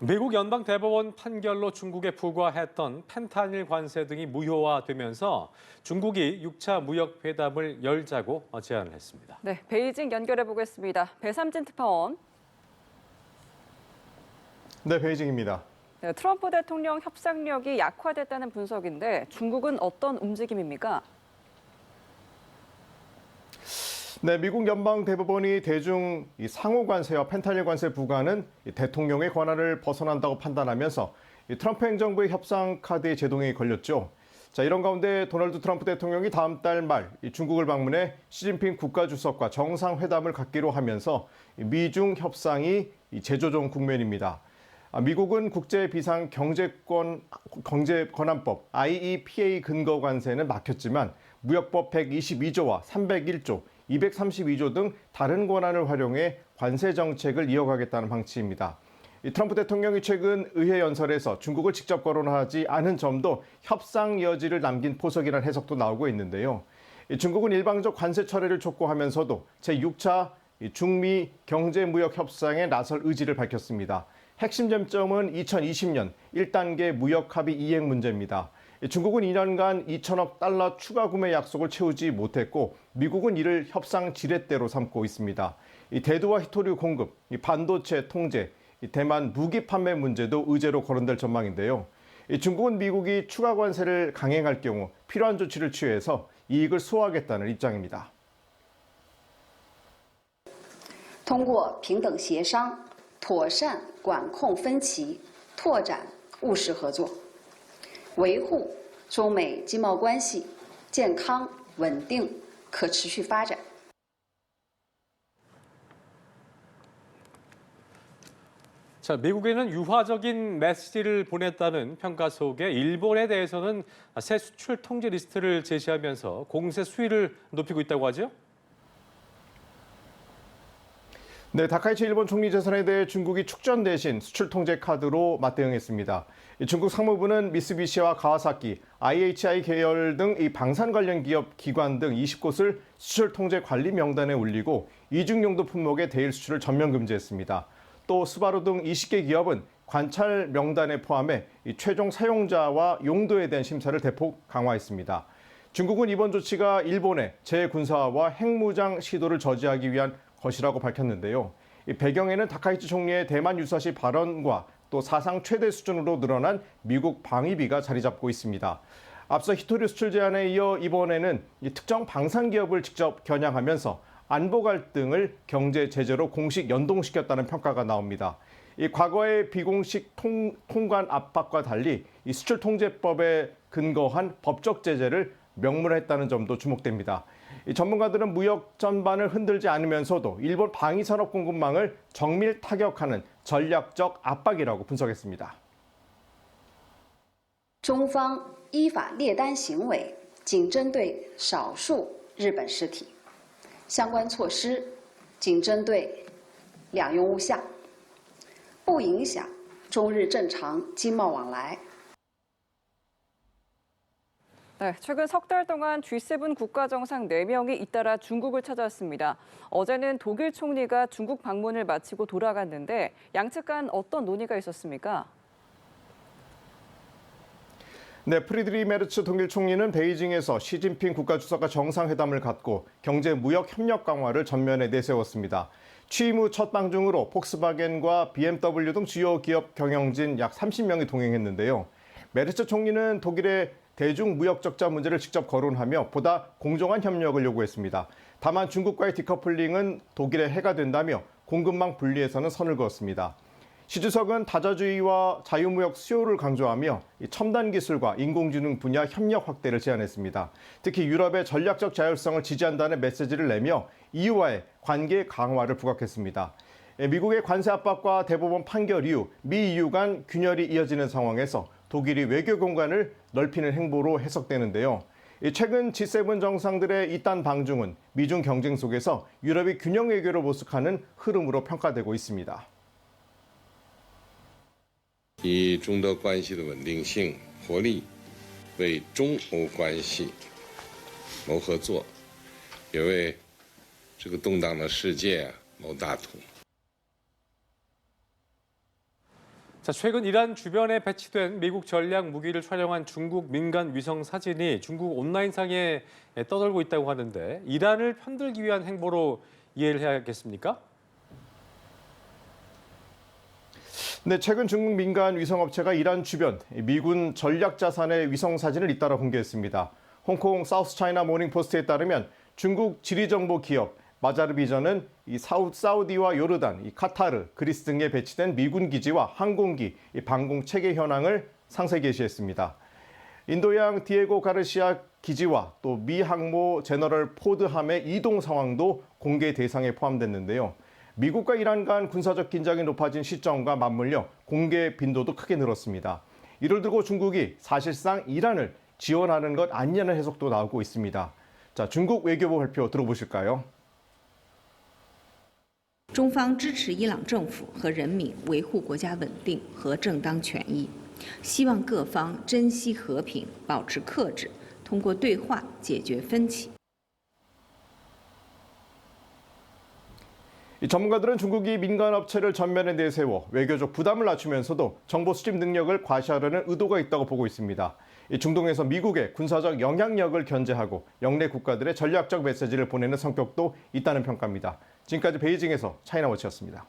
미국 연방대법원 판결로 중국에 부과했던 펜타닐 관세 등이 무효화되면서 중국이 6차 무역 회담을 열자고 제안을 했습니다. 네, 베이징 연결해 보겠습니다. 배삼진 특파원. 네, 베이징입니다. 네, 트럼프 대통령 협상력이 약화됐다는 분석인데 중국은 어떤 움직임입니까? 네, 미국 연방대법원이 대중 상호 관세와 펜타닐 관세 부과는 대통령의 권한을 벗어난다고 판단하면서 트럼프 행정부의 협상 카드에 제동이 걸렸죠. 자, 이런 가운데 도널드 트럼프 대통령이 다음 달 말 중국을 방문해 시진핑 국가주석과 정상회담을 갖기로 하면서 미중 협상이 재조정 국면입니다. 미국은 국제비상경제권안법 IEPA 근거 관세는 막혔지만 무역법 122조와 301조, 232조 등 다른 권한을 활용해 관세 정책을 이어가겠다는 방침입니다. 트럼프 대통령이 최근 의회 연설에서 중국을 직접 거론하지 않은 점도 협상 여지를 남긴 포석이라는 해석도 나오고 있는데요. 중국은 일방적 관세 철회를 촉구하면서도 제6차 중미 경제무역 협상에 나설 의지를 밝혔습니다. 핵심 쟁점은 2020년 1단계 무역 합의 이행 문제입니다. 중국은 2년간 2천억 달러 추가 구매 약속을 채우지 못했고 미국은 이를 협상 지렛대로 삼고 있습니다. 대두와 히토류 공급, 반도체 통제, 대만 무기 판매 문제도 의제로 거론될 전망인데요. 중국은 미국이 추가 관세를 강행할 경우 필요한 조치를 취해서 이익을 수호하겠다는 입장입니다. 通过平等协商，妥善管控分歧，拓展务实合作，维护中美经贸关系健康、稳定、可持续发展。 자, 미국에는 유화적인 메시지를 보냈다는 평가 속에 일본에 대해서는 새 수출 통제 리스트를 제시하면서 공세 수위를 높이고 있다고 하죠? 네, 다카이치 일본 총리 재선에 대해 중국이 축전 대신 수출 통제 카드로 맞대응했습니다. 중국 상무부는 미쓰비시와 가와사키, IHI 계열 등 이 방산 관련 기업 기관 등 20곳을 수출 통제 관리 명단에 올리고 이중용도 품목의 대일 수출을 전면 금지했습니다. 또 스바루 등 20개 기업은 관찰 명단에 포함해 이 최종 사용자와 용도에 대한 심사를 대폭 강화했습니다. 중국은 이번 조치가 일본의 재군사화와 핵무장 시도를 저지하기 위한 것이라고 밝혔는데요. 이 배경에는 다카이치 총리의 대만 유사시 발언과 또 사상 최대 수준으로 늘어난 미국 방위비가 자리 잡고 있습니다. 앞서 히토류 수출 제한에 이어 이번에는 이 특정 방산 기업을 직접 겨냥하면서 안보 갈등을 경제 제재로 공식 연동시켰다는 평가가 나옵니다. 이 과거의 비공식 통관 압박과 달리 이 수출 통제법에 근거한 법적 제재를 명문화했다는 점도 주목됩니다. 이 전문가들은 무역 전반을 흔들지 않으면서도 일본 방위산업 공급망을 정밀 타격하는 전략적 압박이라고 분석했습니다. 中方依法列单行为仅针对少数日本实体，相关措施仅针对两用物项，不影响中日正常经贸往来。 네, 최근 석 달 동안 G7 국가 정상 4명이 잇따라 중국을 찾아왔습니다. 어제는 독일 총리가 중국 방문을 마치고 돌아갔는데 양측 간 어떤 논의가 있었습니까? 네, 프리드리 메르츠 독일 총리는 베이징에서 시진핑 국가주석과 정상회담을 갖고 경제 무역 협력 강화를 전면에 내세웠습니다. 취임 후 첫 방중으로 폭스바겐과 BMW 등 주요 기업 경영진 약 30명이 동행했는데요. 메르츠 총리는 독일의 대중 무역 적자 문제를 직접 거론하며 보다 공정한 협력을 요구했습니다. 다만 중국과의 디커플링은 독일의 해가 된다며 공급망 분리에서는 선을 그었습니다. 시 주석은 다자주의와 자유무역 수요를 강조하며 첨단 기술과 인공지능 분야 협력 확대를 제안했습니다. 특히 유럽의 전략적 자율성을 지지한다는 메시지를 내며 EU와의 관계 강화를 부각했습니다. 미국의 관세 압박과 대법원 판결 이후 미 EU 간 균열이 이어지는 상황에서 독일이 외교 공간을 넓히는 행보로 해석되는데요. 최근 G7 정상들의 이딴 방중은 미중 경쟁 속에서 유럽이 균형 외교를 모색하는 흐름으로 평가되고 있습니다. 以中德关系的稳定性、活力，为中欧关系谋合作，也为这个动荡的世界谋大同。 자, 최근 이란 주변에 배치된 미국 전략 무기를 촬영한 중국 민간 위성 사진이 중국 온라인상에 떠돌고 있다고 하는데 이란을 편들기 위한 행보로 이해를 해야겠습니까? 네, 최근 중국 민간 위성업체가 이란 주변 미군 전략 자산의 위성 사진을 잇따라 공개했습니다. 홍콩 사우스 차이나 모닝포스트에 따르면 중국 지리정보 기업 마자르비전은 이 사우디와 요르단, 이 카타르, 그리스 등에 배치된 미군 기지와 항공기, 방공 체계 현황을 상세히 게시했습니다. 인도양 디에고 가르시아 기지와 또 미 항모 제너럴 포드함의 이동 상황도 공개 대상에 포함됐는데요. 미국과 이란 간 군사적 긴장이 높아진 시점과 맞물려 공개 빈도도 크게 늘었습니다. 이를 두고 중국이 사실상 이란을 지원하는 것 아니냐는 해석도 나오고 있습니다. 자, 중국 외교부 발표 들어보실까요? 中方支持伊朗政府和人民维护国家稳定和正当权益，希望各方珍惜和平，保持克制，通过对话解决分歧。 이 전문가들은 중국이 민간 업체를 전면에 내세워 외교적 부담을 낮추면서도 정보 수집 능력을 과시하려는 의도가 있다고 보고 있습니다. 이 중동에서 미국의 군사적 영향력을 견제하고 영내 국가들의 전략적 메시지를 보내는 성격도 있다는 평가입니다. 지금까지 베이징에서 차이나워치였습니다.